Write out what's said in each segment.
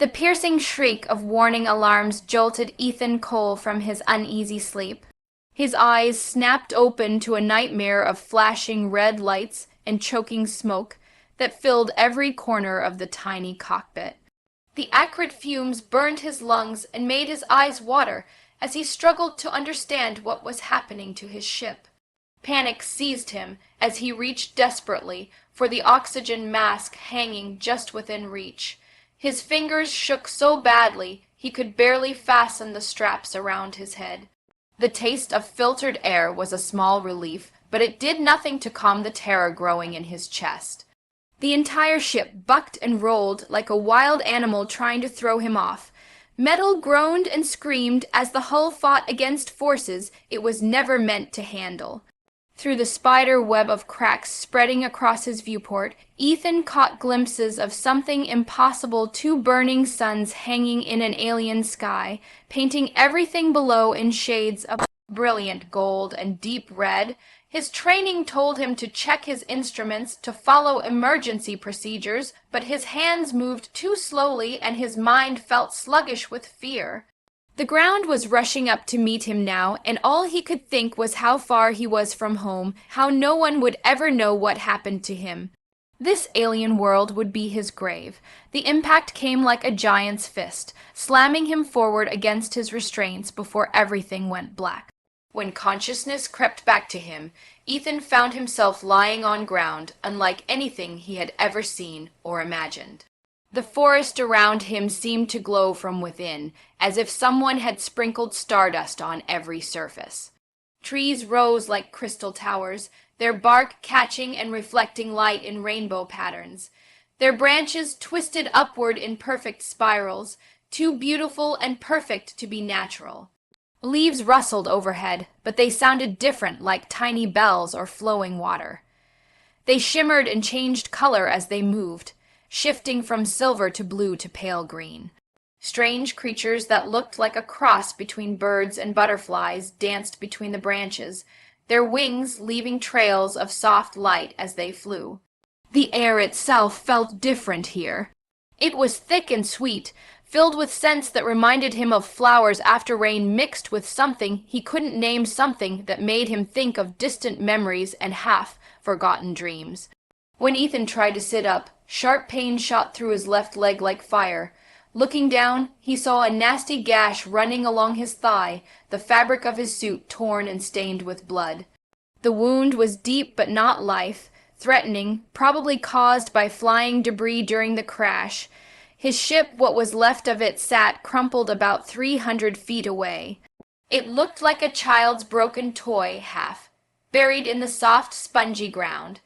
The piercing shriek of warning alarms jolted Ethan Cole from his uneasy sleep. His eyes snapped open to a nightmare of flashing red lights and choking smoke that filled every corner of the tiny cockpit. The acrid fumes burned his lungs and made his eyes water as he struggled to understand what was happening to his ship. Panic seized him as he reached desperately for the oxygen mask hanging just within reach. His fingers shook so badly he could barely fasten the straps around his head. The taste of filtered air was a small relief, but it did nothing to calm the terror growing in his chest. The entire ship bucked and rolled like a wild animal trying to throw him off. Metal groaned and screamed as the hull fought against forces it was never meant to handle. Through the spider web of cracks spreading across his viewport, Ethan caught glimpses of something impossible, two burning suns hanging in an alien sky, painting everything below in shades of brilliant gold and deep red. His training told him to check his instruments, to follow emergency procedures, but his hands moved too slowly and his mind felt sluggish with fear. The ground was rushing up to meet him now, and all he could think was how far he was from home, how no one would ever know what happened to him. This alien world would be his grave. The impact came like a giant's fist, slamming him forward against his restraints before everything went black. When consciousness crept back to him, Ethan found himself lying on ground unlike anything he had ever seen or imagined. The forest around him seemed to glow from within, as if someone had sprinkled stardust on every surface. Trees rose like crystal towers, their bark catching and reflecting light in rainbow patterns. Their branches twisted upward in perfect spirals, too beautiful and perfect to be natural. Leaves rustled overhead, but they sounded different, like tiny bells or flowing water. They shimmered and changed color as they moved, shifting from silver to blue to pale green. Strange creatures that looked like a cross between birds and butterflies danced between the branches, their wings leaving trails of soft light as they flew. The air itself felt different here. It was thick and sweet, filled with scents that reminded him of flowers after rain mixed with something he couldn't name, something that made him think of distant memories and half-forgotten dreams. When Ethan tried to sit up, sharp pain shot through his left leg like fire. Looking down, he saw a nasty gash running along his thigh, the fabric of his suit torn and stained with blood. The wound was deep but not life-threatening, probably caused by flying debris during the crash. His ship, what was left of it, sat crumpled about 300 feet away. It looked like a child's broken toy, buried in the soft, spongy ground.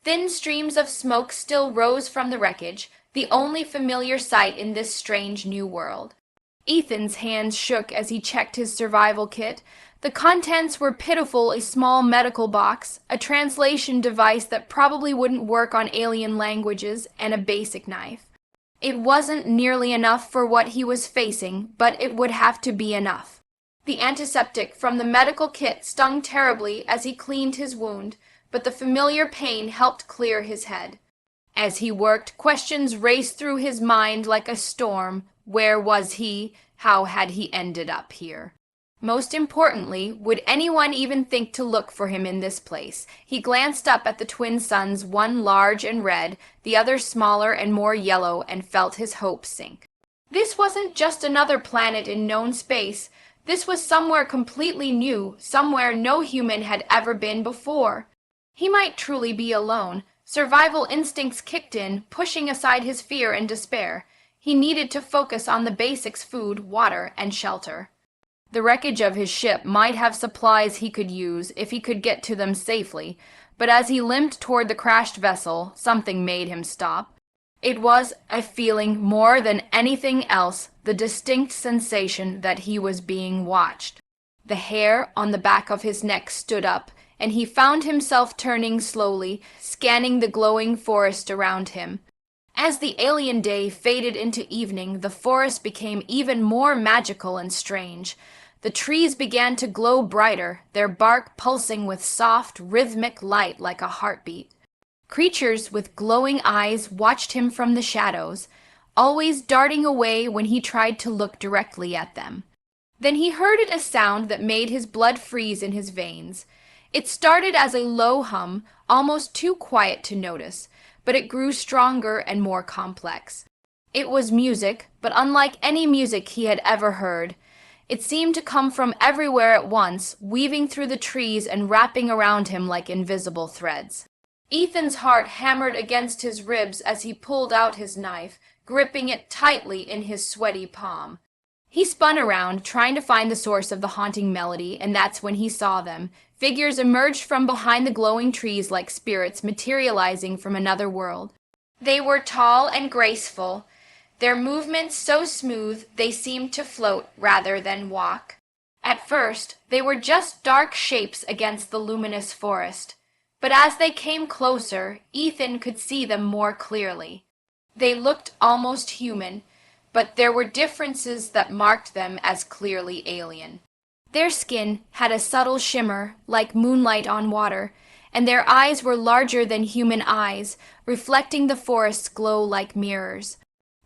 Thin streams of smoke still rose from the wreckage, the only familiar sight in this strange new world. Ethan's hands shook as he checked his survival kit. The contents were pitiful: a small medical box, a translation device that probably wouldn't work on alien languages, and a basic knife. It wasn't nearly enough for what he was facing, but it would have to be enough. The antiseptic from the medical kit stung terribly as he cleaned his wound, but the familiar pain helped clear his head. As he worked, questions raced through his mind like a storm. Where was he? How had he ended up here? Most importantly, would anyone even think to look for him in this place? He glanced up at the twin suns, one large and red, the other smaller and more yellow, and felt his hopes sink. This wasn't just another planet in known space. This was somewhere completely new, somewhere no human had ever been before. He might truly be alone. Survival instincts kicked in, pushing aside his fear and despair. He needed to focus on the basics: food, water, and shelter. The wreckage of his ship might have supplies he could use if he could get to them safely, but as he limped toward the crashed vessel, something made him stop. It was a feeling more than anything else, the distinct sensation that he was being watched. The hair on the back of his neck stood up, and he found himself turning slowly, scanning the glowing forest around him. As the alien day faded into evening, the forest became even more magical and strange. The trees began to glow brighter, their bark pulsing with soft, rhythmic light like a heartbeat. Creatures with glowing eyes watched him from the shadows. always darting away when he tried to look directly at them. Then he heard a sound that made his blood freeze in his veins. It started as a low hum, almost too quiet to notice, but it grew stronger and more complex. It was music, but unlike any music he had ever heard. It seemed to come from everywhere at once, weaving through the trees and wrapping around him like invisible threads. Ethan's heart hammered against his ribs as he pulled out his knife, gripping it tightly in his sweaty palm. He spun around, trying to find the source of the haunting melody, and that's when he saw them. Figures emerged from behind the glowing trees like spirits materializing from another world. They were tall and graceful, their movements so smooth they seemed to float rather than walk. At first, they were just dark shapes against the luminous forest, but as they came closer, Ethan could see them more clearly. They looked almost human, but there were differences that marked them as clearly alien. Their skin had a subtle shimmer, like moonlight on water, and their eyes were larger than human eyes, reflecting the forest's glow like mirrors.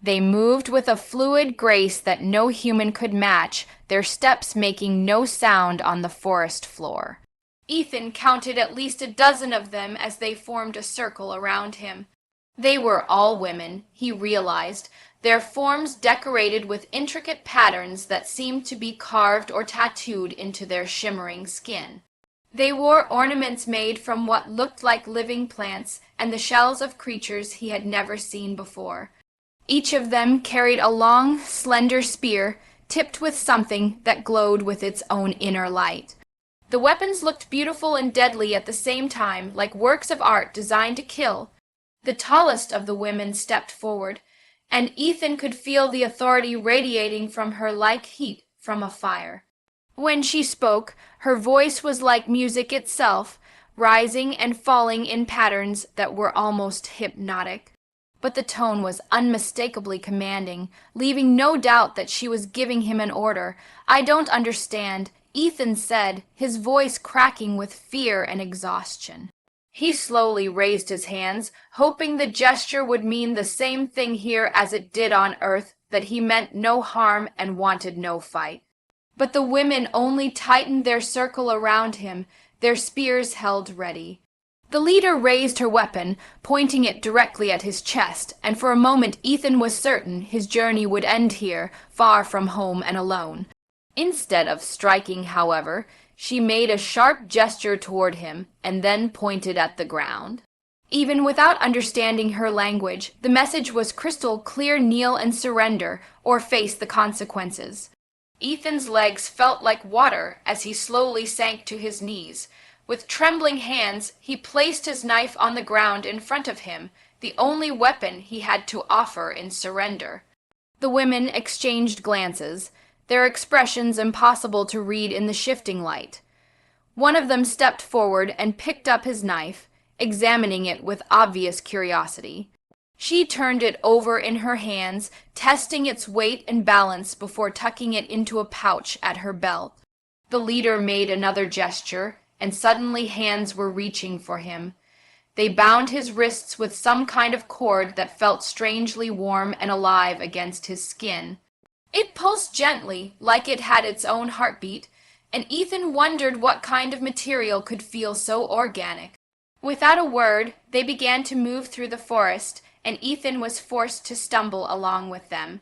They moved with a fluid grace that no human could match, their steps making no sound on the forest floor. Ethan counted at least a dozen of them as they formed a circle around him. They were all women, he realized, their forms decorated with intricate patterns that seemed to be carved or tattooed into their shimmering skin. They wore ornaments made from what looked like living plants and the shells of creatures he had never seen before. Each of them carried a long, slender spear, tipped with something that glowed with its own inner light. The weapons looked beautiful and deadly at the same time, like works of art designed to kill. The tallest of the women stepped forward, and Ethan could feel the authority radiating from her like heat from a fire. When she spoke, her voice was like music itself, rising and falling in patterns that were almost hypnotic. But the tone was unmistakably commanding, leaving no doubt that she was giving him an order. "I don't understand," Ethan said, his voice cracking with fear and exhaustion. He slowly raised his hands, hoping the gesture would mean the same thing here as it did on Earth, that he meant no harm and wanted no fight. But the women only tightened their circle around him, their spears held ready. The leader raised her weapon, pointing it directly at his chest, and for a moment Ethan was certain his journey would end here, far from home and alone. Instead of striking, however, she made a sharp gesture toward him and then pointed at the ground. Even without understanding her language, the message was crystal clear: kneel and surrender, or face the consequences. Ethan's legs felt like water as he slowly sank to his knees. With trembling hands, he placed his knife on the ground in front of him, the only weapon he had to offer in surrender. The women exchanged glances, their expressions impossible to read in the shifting light. One of them stepped forward and picked up his knife, examining it with obvious curiosity. She turned it over in her hands, testing its weight and balance before tucking it into a pouch at her belt. The leader made another gesture, and suddenly hands were reaching for him. They bound his wrists with some kind of cord that felt strangely warm and alive against his skin. It pulsed gently, like it had its own heartbeat, and Ethan wondered what kind of material could feel so organic. Without a word, they began to move through the forest, and Ethan was forced to stumble along with them.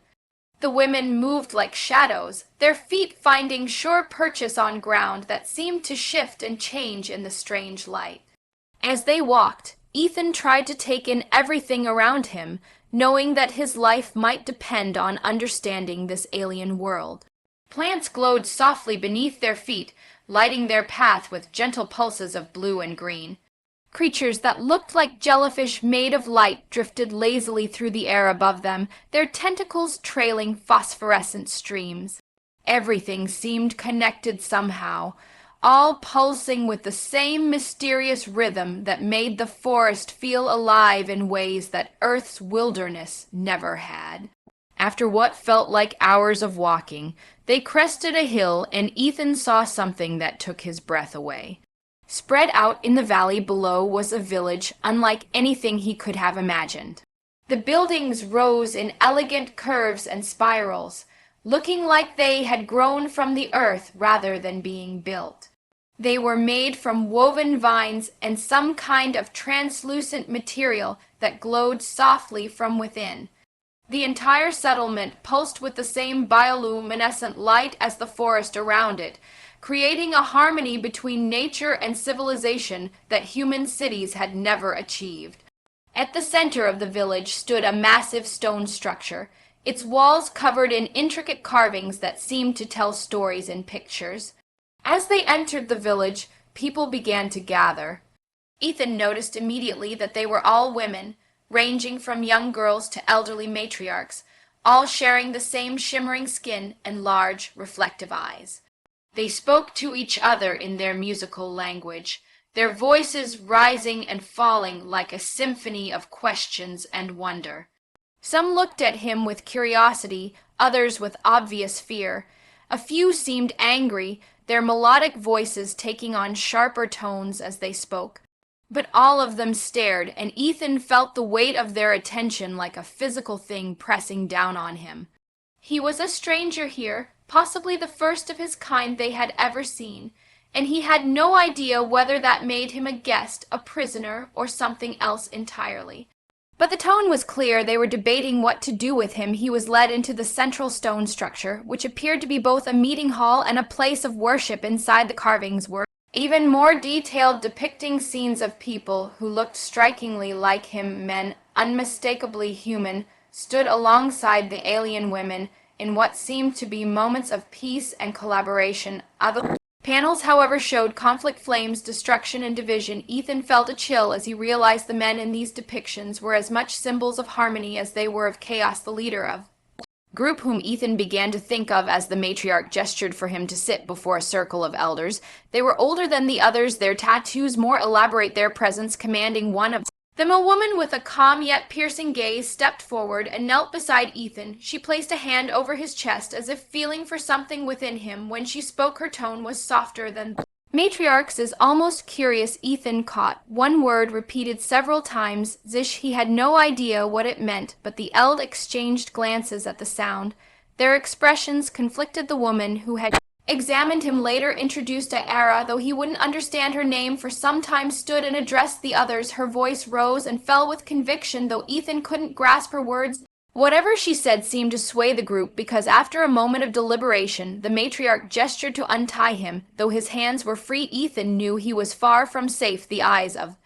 The women moved like shadows, their feet finding sure purchase on ground that seemed to shift and change in the strange light. As they walked, Ethan tried to take in everything around him, knowing that his life might depend on understanding this alien world. Plants glowed softly beneath their feet, lighting their path with gentle pulses of blue and green. Creatures that looked like jellyfish made of light drifted lazily through the air above them, their tentacles trailing phosphorescent streams. Everything seemed connected somehow, all pulsing with the same mysterious rhythm that made the forest feel alive in ways that Earth's wilderness never had. After what felt like hours of walking, they crested a hill and Ethan saw something that took his breath away. Spread out in the valley below was a village unlike anything he could have imagined. The buildings rose in elegant curves and spirals, looking like they had grown from the earth rather than being built. They were made from woven vines and some kind of translucent material that glowed softly from within. The entire settlement pulsed with the same bioluminescent light as the forest around it, creating a harmony between nature and civilization that human cities had never achieved. At the center of the village stood a massive stone structure, its walls covered in intricate carvings that seemed to tell stories in pictures. As they entered the village, people began to gather. Ethan noticed immediately that they were all women, ranging from young girls to elderly matriarchs, all sharing the same shimmering skin and large, reflective eyes. They spoke to each other in their musical language, their voices rising and falling like a symphony of questions and wonder. Some looked at him with curiosity, others with obvious fear. A few seemed angry, their melodic voices taking on sharper tones as they spoke. But all of them stared, and Ethan felt the weight of their attention like a physical thing pressing down on him. He was a stranger here, possibly the first of his kind they had ever seen, and he had no idea whether that made him a guest, a prisoner, or something else entirely. But the tone was clear. They were debating what to do with him. He was led into the central stone structure, which appeared to be both a meeting hall and a place of worship. Inside the carvings were even more detailed, depicting scenes of people who looked strikingly like him. Men, unmistakably human, stood alongside the alien women in what seemed to be moments of peace and collaboration. Other panels, however, showed conflict, flames, destruction, and division. Ethan felt a chill as he realized the men in these depictions were as much symbols of harmony as they were of chaos. The leader of group, whom Ethan began to think of as the matriarch, gestured for him to sit before a circle of elders. They were older than the others, their tattoos more elaborate, their presence commanding. One of them, a woman with a calm yet piercing gaze, stepped forward and knelt beside Ethan. She placed a hand over his chest as if feeling for something within him. When she spoke, her tone was softer than matriarch's. Is almost curious. Ethan caught one word repeated several times. Zish. He had no idea what it meant, but the eld exchanged glances at the sound. Their expressions conflicted. The woman who had examined him later introduced Ara, though he wouldn't understand her name for some time, stood and addressed the others. Her voice rose and fell with conviction, though Ethan couldn't grasp her words. Whatever she said seemed to sway the group, because after a moment of deliberation, the matriarch gestured to untie him. Though his hands were free, Ethan knew he was far from safe. The eyes of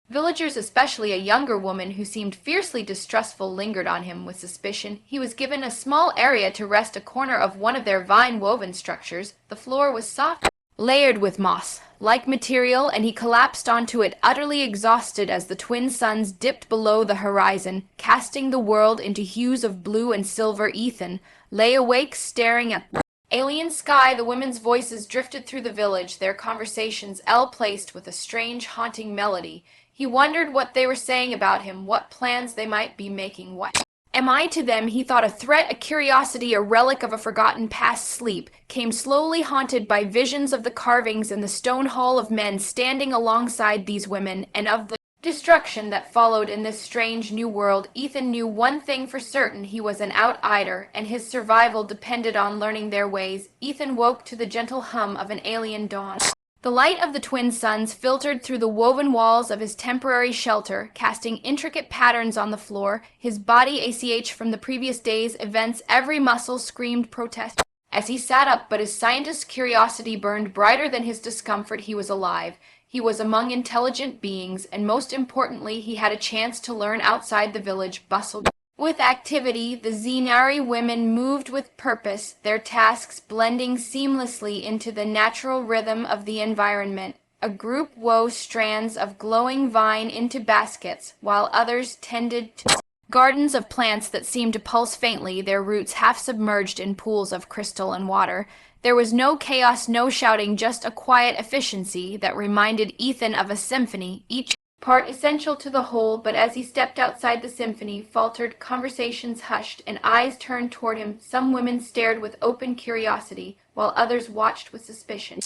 villagers, especially a younger woman who seemed fiercely distrustful, lingered on him with suspicion. He was given a small area to rest, a corner of one of their vine-woven structures. The floor was soft, layered with moss-like material, and he collapsed onto it, utterly exhausted as the twin suns dipped below the horizon, casting the world into hues of blue and silver. Ethan lay awake, staring at the alien sky. The women's voices drifted through the village, their conversations placed with a strange, haunting melody. He wondered what they were saying about him, what plans they might be making. What am I to them? He thought. A threat, a curiosity, a relic of a forgotten past. Sleep came slowly, haunted by visions of the carvings in the stone hall, of men standing alongside these women, and of the destruction that followed in this strange new world. Ethan knew one thing for certain: he was an outsider, and his survival depended on learning their ways. Ethan woke to the gentle hum of an alien dawn. The light of the twin suns filtered through the woven walls of his temporary shelter, casting intricate patterns on the floor. His body ached from the previous day's events. Every muscle screamed protest as he sat up, but his scientist's curiosity burned brighter than his discomfort. He was alive. He was among intelligent beings, and most importantly, he had a chance to learn. Outside the village bustled with activity. The Zenari women moved with purpose, their tasks blending seamlessly into the natural rhythm of the environment. A group wove strands of glowing vine into baskets, while others tended to gardens of plants that seemed to pulse faintly, their roots half submerged in pools of crystal and water. There was no chaos, no shouting, just a quiet efficiency that reminded Ethan of a symphony, each part essential to the whole. But as he stepped outside, the symphony faltered, conversations hushed, and eyes turned toward him. Some women stared with open curiosity, while others watched with suspicion.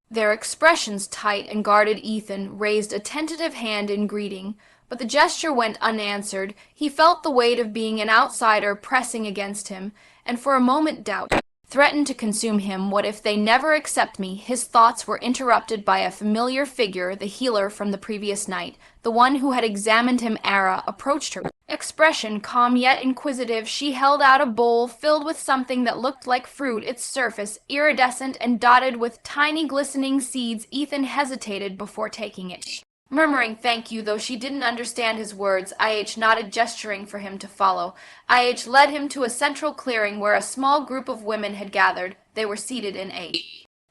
Their expressions tight and guarded. Ethan raised a tentative hand in greeting, but the gesture went unanswered. He felt the weight of being an outsider pressing against him, and for a moment doubt threatened to consume him. What if they never accept me? His thoughts were interrupted by a familiar figure, the healer from the previous night. The one who had examined him, Ara, approached her. Expression calm yet inquisitive, she held out a bowl filled with something that looked like fruit, its surface iridescent and dotted with tiny glistening seeds. Ethan hesitated before taking it. Murmuring thank you, though she didn't understand his words, IH nodded, gesturing for him to follow. IH led him to a central clearing where a small group of women had gathered. They were seated in a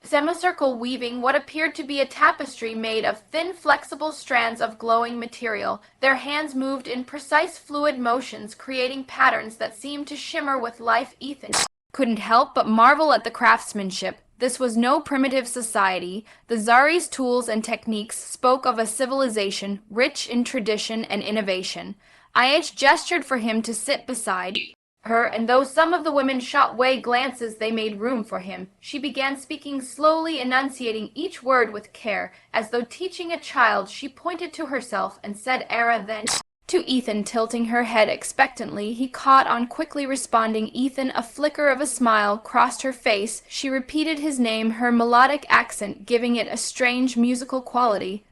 semicircle, weaving what appeared to be a tapestry made of thin, flexible strands of glowing material. Their hands moved in precise, fluid motions, creating patterns that seemed to shimmer with life. Ethan couldn't help but marvel at the craftsmanship. This was no primitive society. The Zari's tools and techniques spoke of a civilization rich in tradition and innovation. IH gestured for him to sit beside her, and though some of the women shot away glances, they made room for him. She began speaking slowly, enunciating each word with care. As though teaching a child, she pointed to herself and said Era, then to Ethan, tilting her head expectantly. He caught on quickly responding. Ethan, a flicker of a smile crossed her face. She repeated his name, her melodic accent giving it a strange musical quality.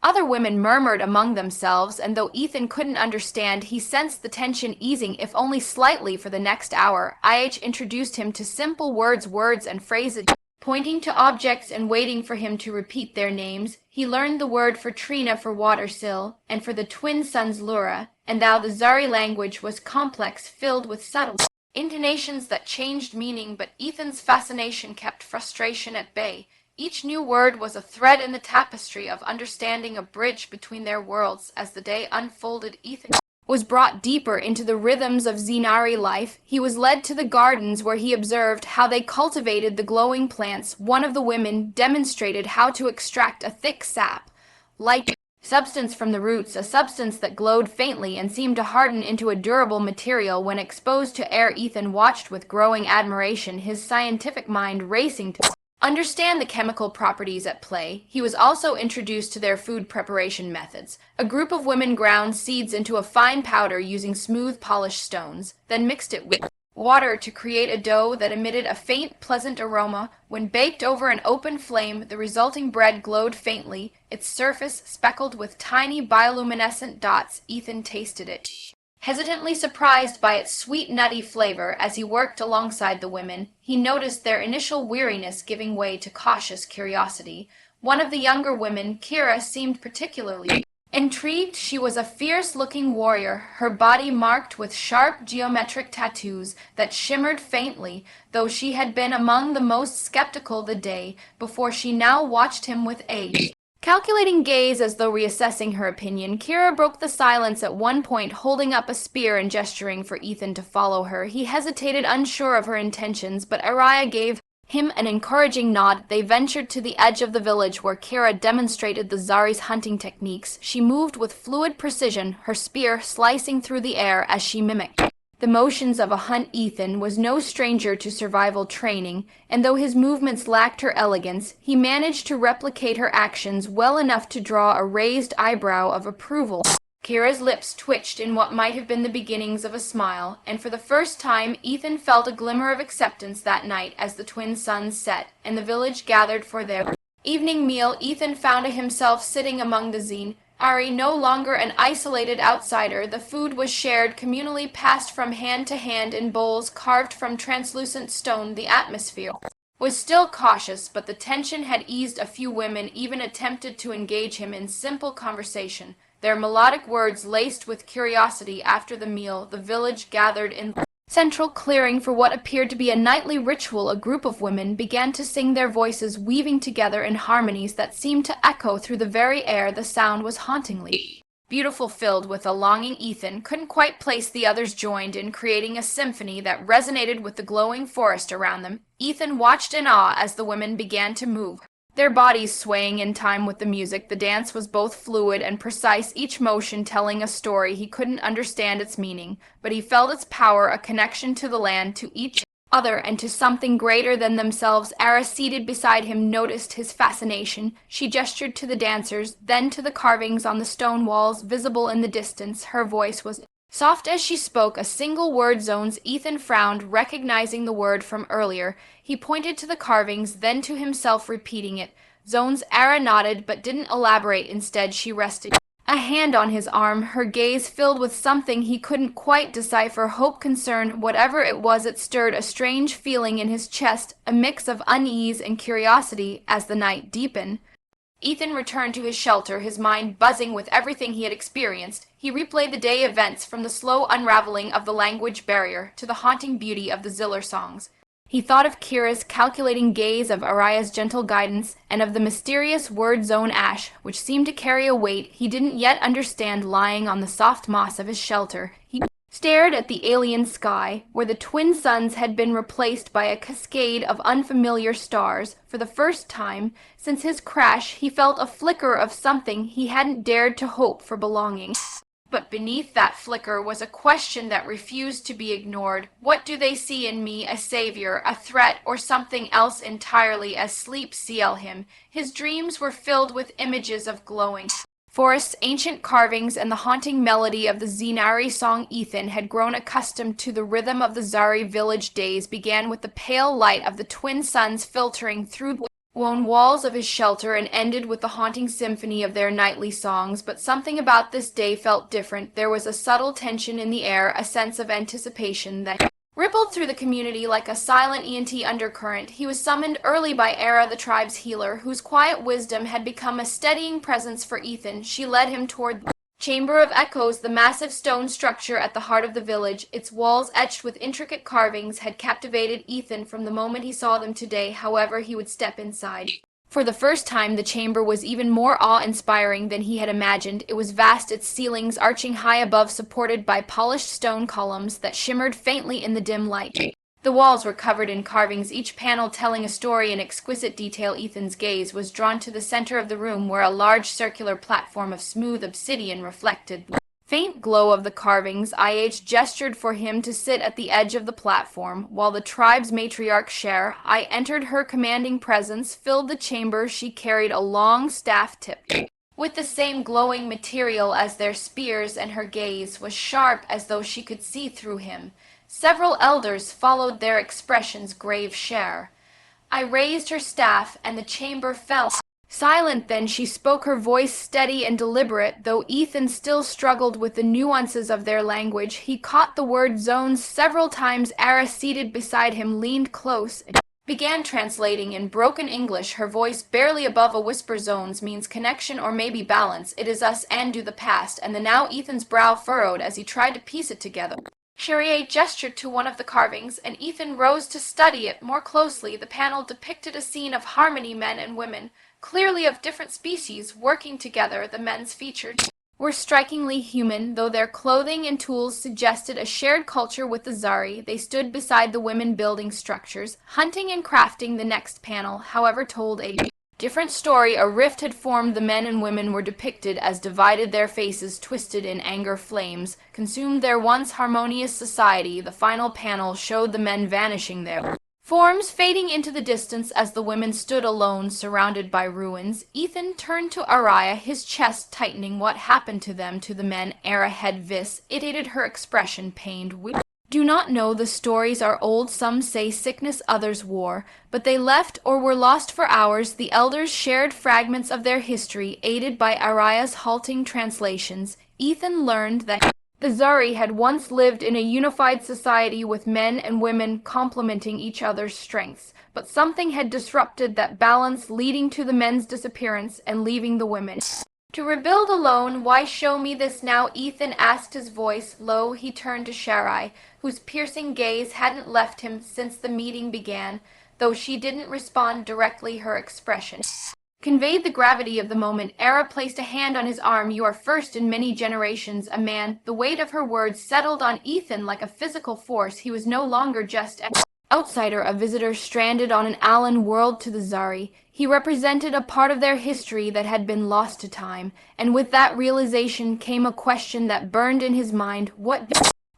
Other women murmured among themselves, and though Ethan couldn't understand, he sensed the tension easing, if only slightly, for the next hour. IH introduced him to simple words and phrases, pointing to objects and waiting for him to repeat their names. He learned the word for Trina for water sill, and for the twin sons Lura, and though the Zari language was complex, filled with subtle intonations that changed meaning, but Ethan's fascination kept frustration at bay. Each new word was a thread in the tapestry of understanding, a bridge between their worlds. As the day unfolded, Ethan was brought deeper into the rhythms of Zinari life. He was led to the gardens where he observed how they cultivated the glowing plants. One of the women demonstrated how to extract a thick sap, light substance from the roots, a substance that glowed faintly and seemed to harden into a durable material when exposed to air. Ethan watched with growing admiration, his scientific mind racing to understand the chemical properties at play. He was also introduced to their food preparation methods. A group of women ground seeds into a fine powder using smooth, polished stones, then mixed it with water to create a dough that emitted a faint, pleasant aroma. When baked over an open flame, the resulting bread glowed faintly, its surface speckled with tiny bioluminescent dots. Ethan tasted it, hesitantly surprised by its sweet, nutty flavor. As he worked alongside the women, he noticed their initial weariness giving way to cautious curiosity. One of the younger women, Kira, seemed particularly intrigued. She was a fierce-looking warrior, her body marked with sharp geometric tattoos that shimmered faintly. Though she had been among the most skeptical the day before, she now watched him with a calculating gaze as though reassessing her opinion. Kira broke the silence at one point, holding up a spear and gesturing for Ethan to follow her. He hesitated, unsure of her intentions, but Araya gave him an encouraging nod. They ventured to the edge of the village where Kira demonstrated the Zari's hunting techniques. She moved with fluid precision, her spear slicing through the air as she mimicked the motions of a hunt. Ethan was no stranger to survival training, and though his movements lacked her elegance, he managed to replicate her actions well enough to draw a raised eyebrow of approval. Kira's lips twitched in what might have been the beginnings of a smile, and for the first time Ethan felt a glimmer of acceptance that night as the twin suns set, and the village gathered for their evening meal. Ethan found himself sitting among the Zine Ari, no longer an isolated outsider. The food was shared, communally passed from hand to hand in bowls carved from translucent stone. The atmosphere was still cautious, but the tension had eased. A few women even attempted to engage him in simple conversation, their melodic words laced with curiosity. After the meal, the village gathered in central clearing for what appeared to be a nightly ritual. A group of women began to sing, their voices weaving together in harmonies that seemed to echo through the very air. The sound was hauntingly beautiful, filled with a longing Ethan couldn't quite place. The others joined in, creating a symphony that resonated with the glowing forest around them. Ethan watched in awe as the women began to move, their bodies swaying in time with the music. The dance was both fluid and precise, each motion telling a story. He couldn't understand its meaning, but he felt its power, a connection to the land, to each other and to something greater than themselves. Ara, seated beside him, noticed his fascination. She gestured to the dancers, then to the carvings on the stone walls visible in the distance. Her voice was soft as she spoke a single word, zones. Ethan frowned, recognizing the word from earlier. He pointed to the carvings, then to himself, repeating it. Zones. Ara nodded, but didn't elaborate. Instead, she rested a hand on his arm, her gaze filled with something he couldn't quite decipher, hope, concern, whatever it was. It stirred a strange feeling in his chest, a mix of unease and curiosity. As the night deepened, Ethan returned to his shelter, his mind buzzing with everything he had experienced. He replayed the day events, from the slow unraveling of the language barrier to the haunting beauty of the Ziller songs. He thought of Kira's calculating gaze, of Araya's gentle guidance, and of the mysterious word zone ash, which seemed to carry a weight he didn't yet understand, lying on the soft moss of his shelter. He stared at the alien sky, where the twin suns had been replaced by a cascade of unfamiliar stars. For the first time since his crash, he felt a flicker of something he hadn't dared to hope for: belonging. But beneath that flicker was a question that refused to be ignored. What do they see in me? A savior, a threat, or something else entirely? As sleep sealed him, his dreams were filled with images of glowing forests, ancient carvings, and the haunting melody of the Zinari song. Ethan had grown accustomed to the rhythm of the Zari village. Days began with the pale light of the twin suns filtering through the lone walls of his shelter and ended with the haunting symphony of their nightly songs. But something about this day felt different. There was a subtle tension in the air, a sense of anticipation that rippled through the community like a silent ENT undercurrent. He was summoned early by Era, the tribe's healer, whose quiet wisdom had become a steadying presence for Ethan. She led him toward the Chamber of Echoes, the massive stone structure at the heart of the village. Its walls, etched with intricate carvings, had captivated Ethan from the moment he saw them. Today, however, he would step inside. For the first time, the chamber was even more awe-inspiring than he had imagined. It was vast, its ceilings arching high above, supported by polished stone columns that shimmered faintly in the dim light. The walls were covered in carvings, each panel telling a story in exquisite detail. Ethan's gaze was drawn to the center of the room, where a large circular platform of smooth obsidian reflected the faint glow of the carvings. IH gestured for him to sit at the edge of the platform, while the tribe's matriarch Cher, I entered. Her commanding presence filled the chamber. She carried a long staff tipped with the same glowing material as their spears, and her gaze was sharp as though she could see through him. Several elders followed, their expressions grave. Cher, I raised her staff, and the chamber fell silent. Then she spoke, her voice steady and deliberate. Though Ethan still struggled with the nuances of their language, he caught the word zones several times. Ara, seated beside him, leaned close and began translating in broken English, her voice barely above a whisper. Zones means connection, or maybe balance. It is us and do the past and the now. Ethan's brow furrowed as he tried to piece it together. Cherie gestured to one of the carvings, and Ethan rose to study it more closely. The panel depicted a scene of harmony, men and women, clearly of different species, working together. The men's features were strikingly human, though their clothing and tools suggested a shared culture with the Zari. They stood beside the women, building structures, hunting and crafting. The next panel, however, told a different story. A rift had formed. The men and women were depicted as divided, their faces twisted in anger. Flames consumed their once harmonious society. The final panel showed the men vanishing, their forms fading into the distance as the women stood alone, surrounded by ruins. Ethan turned to Araya, his chest tightening. What happened to them? To the men? Era had vis. It aided her expression, pained. We do not know. The stories are old. Some say sickness, others war. But they left or were lost for hours. The elders shared fragments of their history, aided by Araya's halting translations. Ethan learned that the Zari had once lived in a unified society with men and women complementing each other's strengths. But something had disrupted that balance, leading to the men's disappearance and leaving the women to rebuild alone. Why show me this now? Ethan asked, his voice low. He turned to Sharai, whose piercing gaze hadn't left him since the meeting began. Though she didn't respond directly, her expression conveyed the gravity of the moment. Era placed a hand on his arm. You are first in many generations, a man. The weight of her words settled on Ethan like a physical force. He was no longer just an outsider, a visitor stranded on an alien world to the Zari. He represented a part of their history that had been lost to time, and with that realization came a question that burned in his mind. What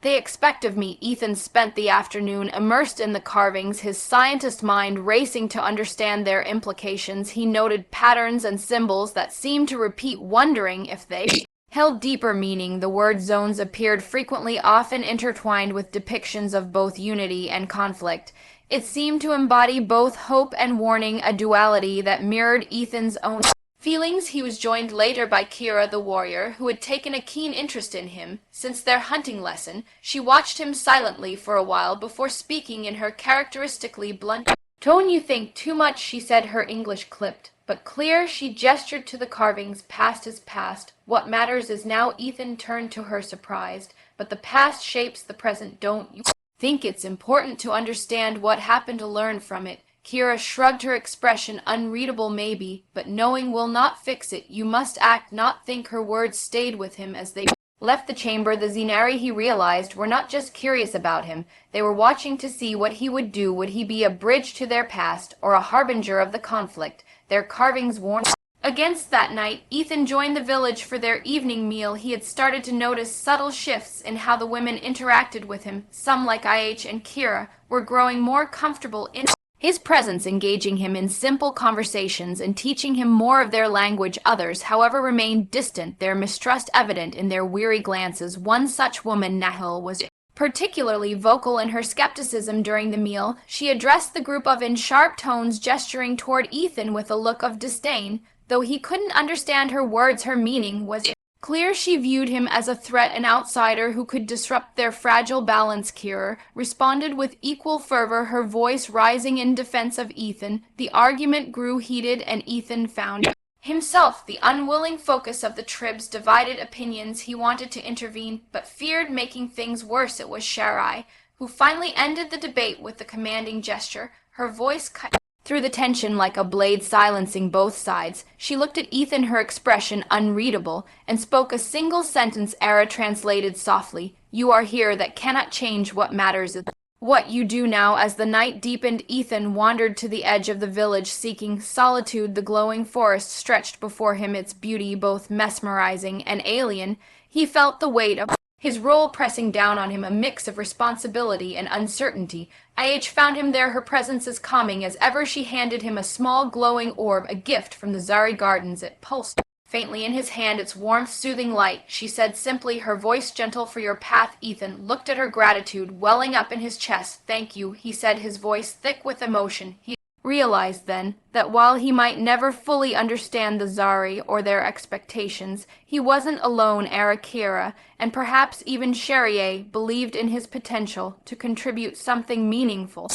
they expect of me. Ethan spent the afternoon immersed in the carvings, his scientist mind racing to understand their implications. He noted patterns and symbols that seemed to repeat, wondering if they held deeper meaning. The word zones appeared frequently, often intertwined with depictions of both unity and conflict. It seemed to embody both hope and warning, a duality that mirrored Ethan's own feelings. He was joined later by Kira the warrior, who had taken a keen interest in him since their hunting lesson. She watched him silently for a while before speaking in her characteristically blunt tone. "You think too much," she said, her English clipped but clear. She gestured to the carvings. "Past is past. What matters is now." Ethan turned to her surprised. "But the past shapes the present. Don't you think it's important to understand what happened, to learn from it?" Kira shrugged, her expression unreadable. "Maybe, but knowing will not fix it. You must act, not think." Her words stayed with him as they left the chamber. The Zenari, he realized, were not just curious about him. They were watching to see what he would do. Would he be a bridge to their past, or a harbinger of the conflict their carvings warned against? That night, Ethan joined the village for their evening meal. He had started to notice subtle shifts in how the women interacted with him. Some, like IH and Kira, were growing more comfortable in his presence, engaging him in simple conversations and teaching him more of their language. Others, however, remained distant, their mistrust evident in their weary glances. One such woman, Nahil, was particularly vocal in her skepticism during the meal. She addressed the group in sharp tones, gesturing toward Ethan with a look of disdain. Though he couldn't understand her words, her meaning was clear. She viewed him as a threat, an outsider who could disrupt their fragile balance. Kira responded with equal fervor, her voice rising in defense of Ethan. The argument grew heated, and Ethan found himself the unwilling focus of the trib's divided opinions. He wanted to intervene, but feared making things worse. It was Sharai who finally ended the debate with the commanding gesture. Her voice cut through the tension like a blade, silencing both sides. She looked at Ethan, her expression unreadable, and spoke a single sentence. Era translated softly, "You are here. That cannot change. What matters is what you do now." As the night deepened, Ethan wandered to the edge of the village, seeking solitude. The glowing forest stretched before him, its beauty both mesmerizing and alien. He felt the weight of his role pressing down on him, a mix of responsibility and uncertainty. IH found him there, her presence as calming as ever. She handed him a small glowing orb, a gift from the Zari Gardens. It pulsed faintly in his hand, its warmth soothing light. She said simply, her voice gentle, "For your path." Ethan looked at her, gratitude welling up in his chest. "Thank you," he said, his voice thick with emotion. He realized then that while he might never fully understand the Zari or their expectations, he wasn't alone. Arakira, and perhaps even Cherie, believed in his potential to contribute something meaningful.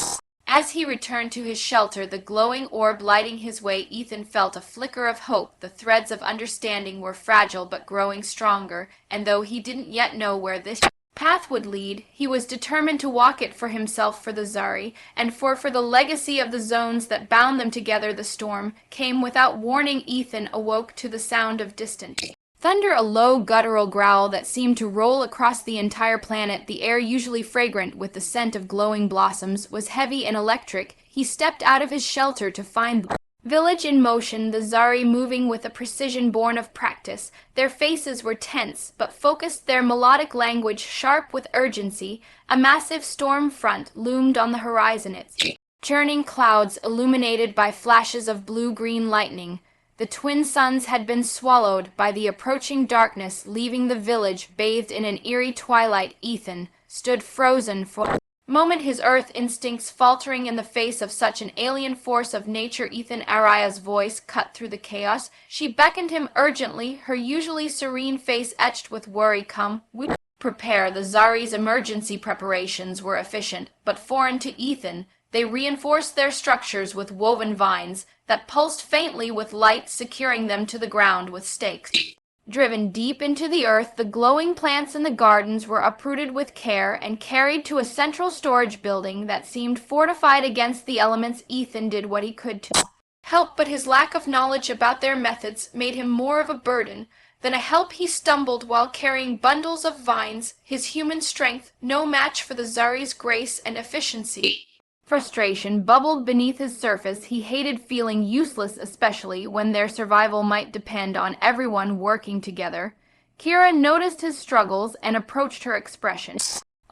As he returned to his shelter, the glowing orb lighting his way, Ethan felt a flicker of hope. The threads of understanding were fragile but growing stronger, and though he didn't yet know where this path would lead, he was determined to walk it, for himself, for the Zari, and for the legacy of the zones that bound them together. The storm came without warning. Ethan awoke to the sound of distant thunder, a low guttural growl that seemed to roll across the entire planet. The air, usually fragrant with the scent of glowing blossoms, was heavy and electric. He stepped out of his shelter to find the village in motion, the Zari moving with a precision born of practice. Their faces were tense, but focused, their melodic language sharp with urgency. A massive storm front loomed on the horizon, its churning clouds illuminated by flashes of blue-green lightning. The twin suns had been swallowed by the approaching darkness, leaving the village bathed in an eerie twilight. Ethan stood frozen for a moment, his earth instincts faltering in the face of such an alien force of nature. Ethan, Araya's voice cut through the chaos. She beckoned him urgently, her usually serene face etched with worry. "Come, we prepare." The Zari's emergency preparations were efficient, but foreign to Ethan. They reinforced their structures with woven vines that pulsed faintly with light, securing them to the ground with stakes driven deep into the earth. The glowing plants in the gardens were uprooted with care and carried to a central storage building that seemed fortified against the elements. Ethan did what he could to help, but his lack of knowledge about their methods made him more of a burden than a help. He stumbled while carrying bundles of vines, his human strength no match for the Zari's grace and efficiency. Frustration bubbled beneath his surface. He hated feeling useless, especially when their survival might depend on everyone working together. Kira noticed his struggles and approached her, expression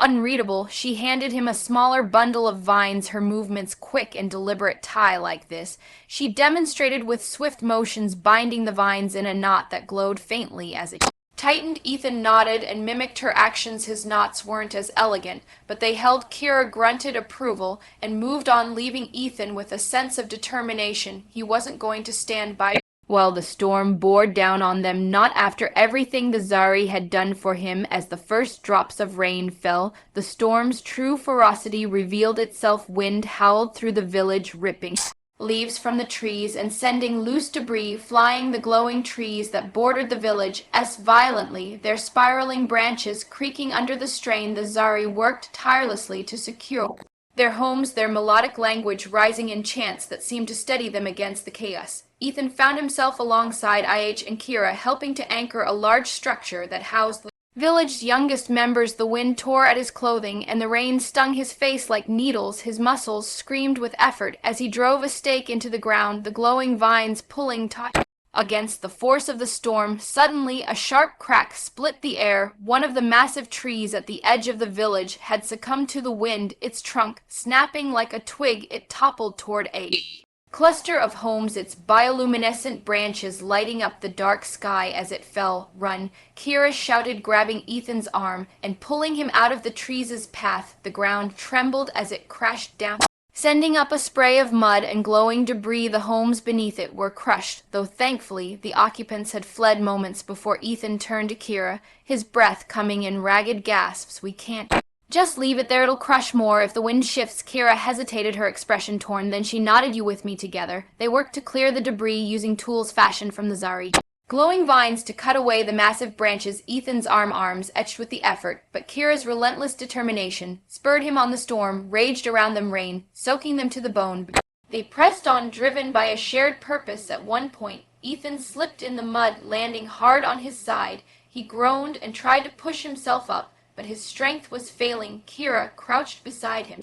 Unreadable, she handed him a smaller bundle of vines, her movements quick and deliberate tie like this. She demonstrated with swift motions, binding the vines in a knot that glowed faintly as it tightened. Ethan nodded and mimicked her actions. His knots weren't as elegant, but they held. Kira grunted approval and moved on, leaving Ethan with a sense of determination. He wasn't going to stand by while the storm bore down on them, not after everything the Zari had done for him. As the first drops of rain fell, the storm's true ferocity revealed itself. Wind howled through the village, ripping leaves from the trees and sending loose debris flying. The glowing trees that bordered the village s violently, their spiraling branches creaking under the strain. The Zari worked tirelessly to secure their homes, their melodic language rising in chants that seemed to steady them against the chaos. Ethan found himself alongside IH and Kira, helping to anchor a large structure that housed the village's youngest members. The wind tore at his clothing, and the rain stung his face like needles. His muscles screamed with effort as he drove a stake into the ground, the glowing vines pulling taut against the force of the storm. Suddenly, a sharp crack split the air. One of the massive trees at the edge of the village had succumbed to the wind, its trunk snapping like a twig. It toppled toward a cluster of homes, its bioluminescent branches lighting up the dark sky as it fell. Run, Kira shouted, grabbing Ethan's arm and pulling him out of the trees' path. The ground trembled as it crashed down, sending up a spray of mud and glowing debris. The homes beneath it were crushed, though thankfully the occupants had fled moments before. Ethan turned to Kira, his breath coming in ragged gasps. We can't just leave it there, it'll crush more if the wind shifts. Kira hesitated, her expression torn, then she nodded. You with me? Together they worked to clear the debris, using tools fashioned from the Zari glowing vines to cut away the massive branches. Ethan's arms etched with the effort, but Kira's relentless determination spurred him on. The storm raged around them, rain soaking them to the bone. They pressed on, driven by a shared purpose. At one point, Ethan slipped in the mud, landing hard on his side. He groaned and tried to push himself up, but his strength was failing. Kira crouched beside him,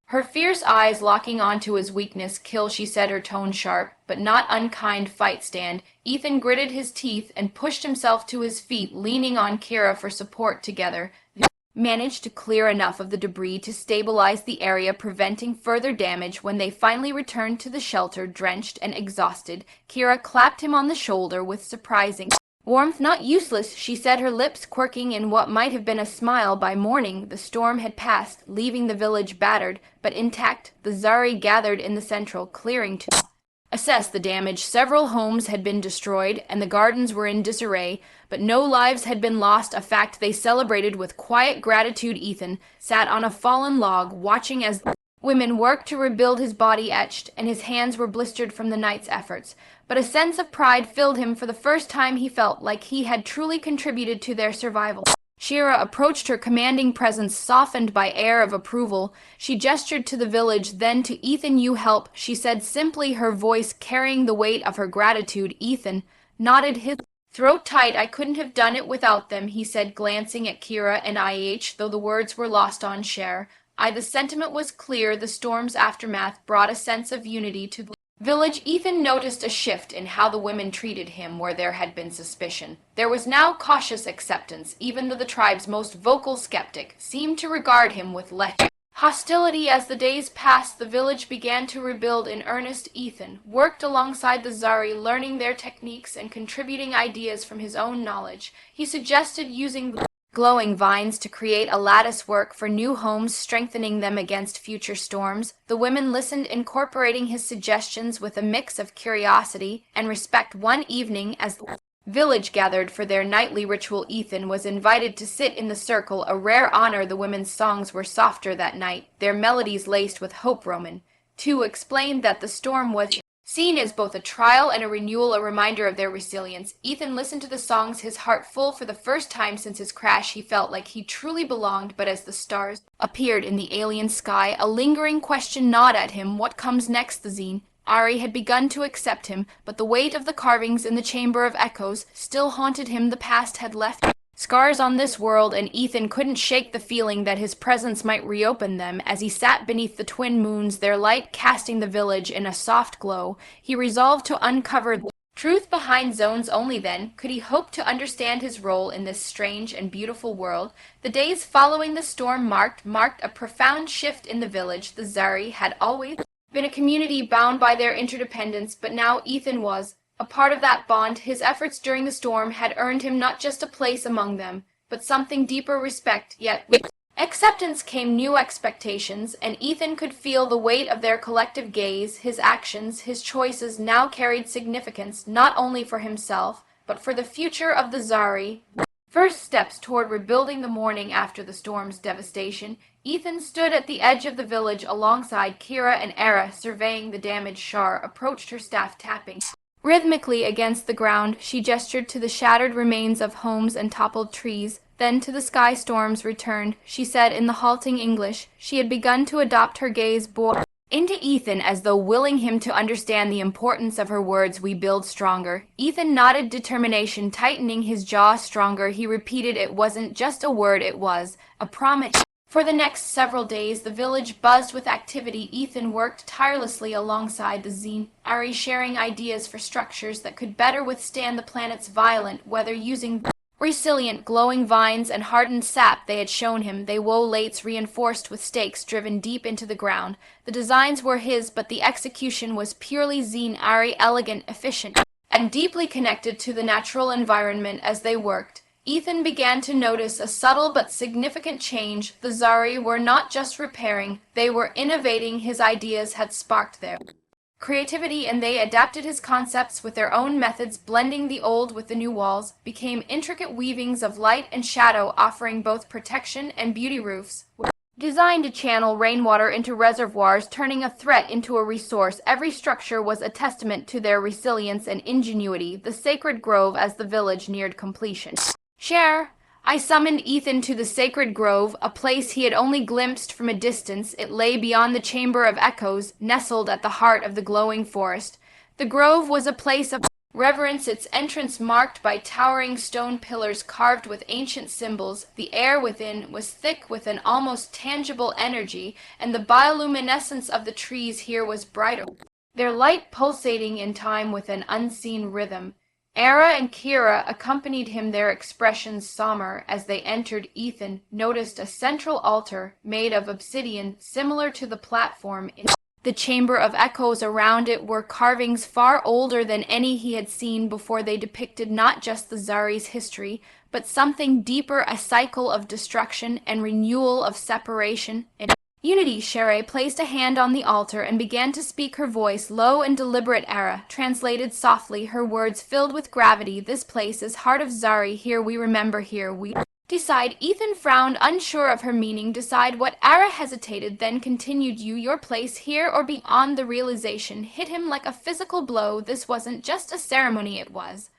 her fierce eyes locking onto his weakness. Kill, she said, her tone sharp, but not unkind. Fight, stand. Ethan gritted his teeth and pushed himself to his feet, leaning on Kira for support. Together, they managed to clear enough of the debris to stabilize the area, preventing further damage. When they finally returned to the shelter, drenched and exhausted, Kira clapped him on the shoulder with surprising warmth. Not useless, she said, her lips quirking in what might have been a smile. By morning, the storm had passed, leaving the village battered but intact. The Zari gathered in the central clearing to assess the damage. Several homes had been destroyed, and the gardens were in disarray, but no lives had been lost, a fact they celebrated with quiet gratitude. Ethan sat on a fallen log, watching as women worked to rebuild. His body etched, and his hands were blistered from the night's efforts. But a sense of pride filled him. For the first time, he felt like he had truly contributed to their survival. Shira approached, her commanding presence softened by air of approval. She gestured to the village, then to Ethan. You help, she said simply, her voice carrying the weight of her gratitude. Ethan nodded, his throat tight. I couldn't have done it without them, he said, glancing at Kira and IH, though the words were lost on Cher. The sentiment was clear. The storm's aftermath brought a sense of unity to the village. Ethan noticed a shift in how the women treated him where there had been suspicion. There was now cautious acceptance, even though the tribe's most vocal skeptic seemed to regard him with less hostility. As the days passed, the village began to rebuild in earnest. Ethan worked alongside the Zari, learning their techniques and contributing ideas from his own knowledge. He suggested using the glowing vines to create a lattice work for new homes, strengthening them against future storms. The women listened, incorporating his suggestions with a mix of curiosity and respect. One evening, as the village gathered for their nightly ritual, Ethan was invited to sit in the circle, a rare honor. The women's songs were softer that night, their melodies laced with hope. Roman, too, explained that the storm was seen as both a trial and a renewal, a reminder of their resilience. Ethan listened to the songs, his heart full. For the first time since his crash, he felt like he truly belonged. But as the stars appeared in the alien sky, a lingering question gnawed at him. What comes next? The zine Ari had begun to accept him, but the weight of the carvings in the Chamber of Echoes still haunted him. The past had left scars on this world, and Ethan couldn't shake the feeling that his presence might reopen them. As he sat beneath the twin moons, their light casting the village in a soft glow, he resolved to uncover Truth behind zones only then, could he hope to understand his role in this strange and beautiful world. The days following the storm marked a profound shift in the village. The Zari had always been a community bound by their interdependence, but now Ethan was a part of that bond. His efforts during the storm had earned him not just a place among them, but something deeper: respect. Yet with acceptance came new expectations, and Ethan could feel the weight of their collective gaze. His actions, his choices now carried significance, not only for himself, but for the future of the Zari. First steps toward rebuilding. The morning after the storm's devastation, Ethan stood at the edge of the village alongside Kira and Era, surveying the damage. Shar approached, her staff tapping rhythmically against the ground. She gestured to the shattered remains of homes and toppled trees. Then to the sky. Storms returned, she said in the halting English. She had begun to adopt. Her gaze bore into Ethan as though willing him to understand the importance of her words. We build stronger. Ethan nodded, determination tightening his jaw stronger. He repeated, it wasn't just a word, it was a promise. For the next several days, the village buzzed with activity. Ethan worked tirelessly alongside the Zari, sharing ideas for structures that could better withstand the planet's violent weather. Using resilient glowing vines and hardened sap they had shown him, they wove lates reinforced with stakes driven deep into the ground. The designs were his, but the execution was purely Zari, elegant, efficient, and deeply connected to the natural environment. As they worked, Ethan began to notice a subtle but significant change. The Zari were not just repairing, they were innovating. His ideas had sparked their creativity, and they adapted his concepts with their own methods. Blending the old with the new, walls became intricate weavings of light and shadow, offering both protection and beauty. Roofs designed to channel rainwater into reservoirs, turning a threat into a resource. Every structure was a testament to their resilience and ingenuity. The sacred grove. As the village neared completion, I summoned Ethan to the sacred grove, a place he had only glimpsed from a distance. It lay beyond the Chamber of Echoes, nestled at the heart of the glowing forest. The grove was a place of reverence, its entrance marked by towering stone pillars carved with ancient symbols. The air within was thick with an almost tangible energy, and the bioluminescence of the trees here was brighter, their light pulsating in time with an unseen rhythm. Era and Kira accompanied him, their expressions somber. As they entered, Ethan noticed a central altar made of obsidian, similar to the platform in the Chamber of Echoes. Around it were carvings far older than any he had seen before. They depicted not just the Zari's history, but something deeper, a cycle of destruction and renewal, of separation and unity. Sherry placed a hand on the altar and began to speak, her voice low and deliberate. Era translated softly, her words filled with gravity. This place is heart of Zari. Here we remember, here we decide. Ethan frowned, unsure of her meaning. Decide what? Ara hesitated, then continued. Your place here or beyond? The realization hit him like a physical blow. This wasn't just a ceremony, it was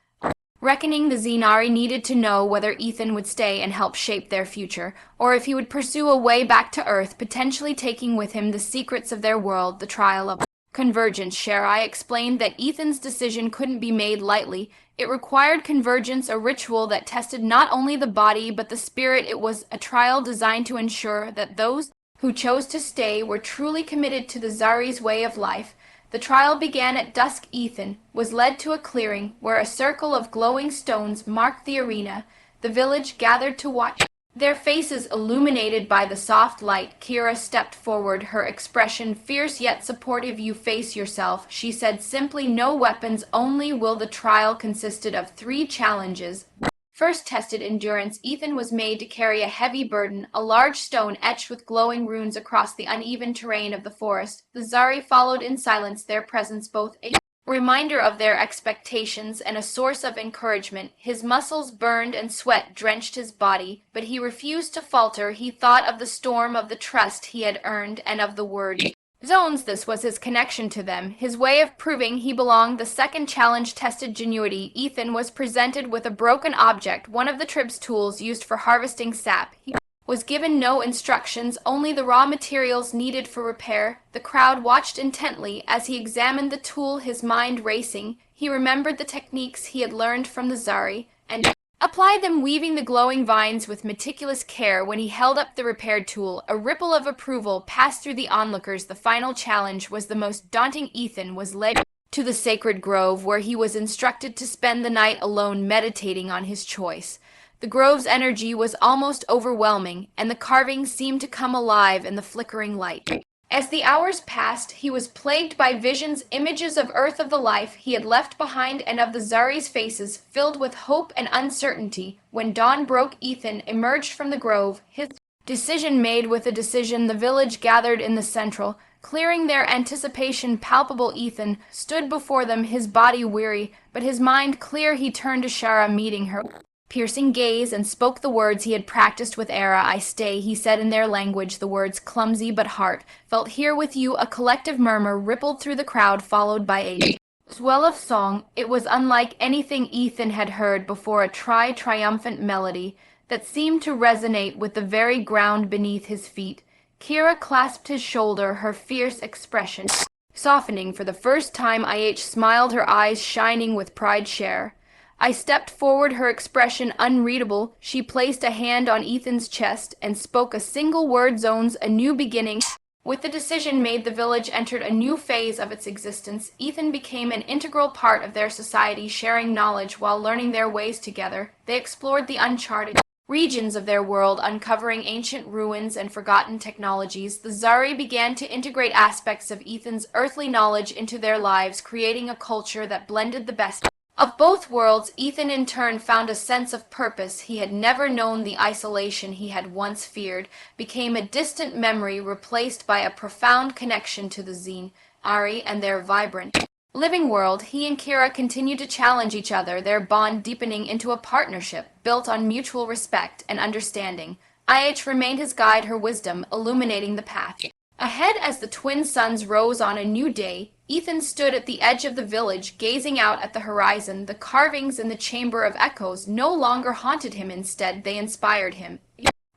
reckoning. The Zari needed to know whether Ethan would stay and help shape their future, or if he would pursue a way back to Earth, potentially taking with him the secrets of their world. The trial of convergence. Sharai explained that Ethan's decision couldn't be made lightly. It required convergence, a ritual that tested not only the body but the spirit. It was a trial designed to ensure that those who chose to stay were truly committed to the Zari's way of life. The trial began at dusk. Ethan was led to a clearing where a circle of glowing stones marked the arena. The village gathered to watch, their faces illuminated by the soft light. Kira stepped forward, her expression fierce yet supportive. You face yourself, she said simply. No weapons, only will. The trial consisted of 3 challenges. First tested endurance. Ethan was made to carry a heavy burden, a large stone etched with glowing runes across the uneven terrain of the forest. The Zari followed in silence, their presence both a reminder of their expectations and a source of encouragement. His muscles burned and sweat drenched his body, but he refused to falter. He thought of the storm, of the trust he had earned, and of the word zones. This was his connection to them, his way of proving he belonged. The second challenge tested genuity. Ethan was presented with a broken object, one of the trib's tools used for harvesting sap. He was given no instructions, only the raw materials needed for repair. The crowd watched intently as he examined the tool, his mind racing. He remembered the techniques he had learned from the Zari and applied them, weaving the glowing vines with meticulous care. When he held up the repaired tool, a ripple of approval passed through the onlookers. The final challenge was the most daunting. Ethan was led to the sacred grove, where he was instructed to spend the night alone meditating on his choice. The grove's energy was almost overwhelming, and the carvings seemed to come alive in the flickering light. As the hours passed, he was plagued by visions, images of Earth, of the life he had left behind, and of the Zari's faces, filled with hope and uncertainty. When dawn broke, Ethan emerged from the grove, his decision made. With a decision, the village gathered in the central, clearing their anticipation palpable. Ethan stood before them, his body weary, but his mind clear. He turned to Shara, meeting her piercing gaze, and spoke the words he had practiced with Era. "I stay," he said in their language, the words clumsy but heart-felt. "Here with you." A collective murmur rippled through the crowd, followed by a swell of song. It was unlike anything Ethan had heard before, a triumphant melody that seemed to resonate with the very ground beneath his feet. Kira clasped his shoulder, her fierce expression softening. For the first time, IH smiled, her eyes shining with pride. Share. I stepped forward, her expression unreadable. She placed a hand on Ethan's chest and spoke a single word: "Zones, a new beginning." With the decision made, the village entered a new phase of its existence. Ethan became an integral part of their society, sharing knowledge while learning their ways together. They explored the uncharted regions of their world, uncovering ancient ruins and forgotten technologies. The Zari began to integrate aspects of Ethan's earthly knowledge into their lives, creating a culture that blended the best of both worlds. Ethan in turn found a sense of purpose he had never known. The isolation he had once feared became a distant memory, replaced by a profound connection to the Zine, Ari, and their vibrant living world. He and Kira continued to challenge each other, their bond deepening into a partnership built on mutual respect and understanding. IH remained his guide, her wisdom illuminating the path ahead. As the twin suns rose on a new day, Ethan stood at the edge of the village, gazing out at the horizon. The carvings in the Chamber of Echoes no longer haunted him. Instead, they inspired him.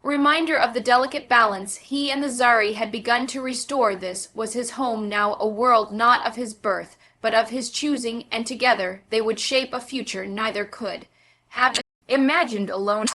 Reminder of the delicate balance he and the Zari had begun to restore. This was his home now, a world not of his birth, but of his choosing, and together they would shape a future neither could have imagined alone.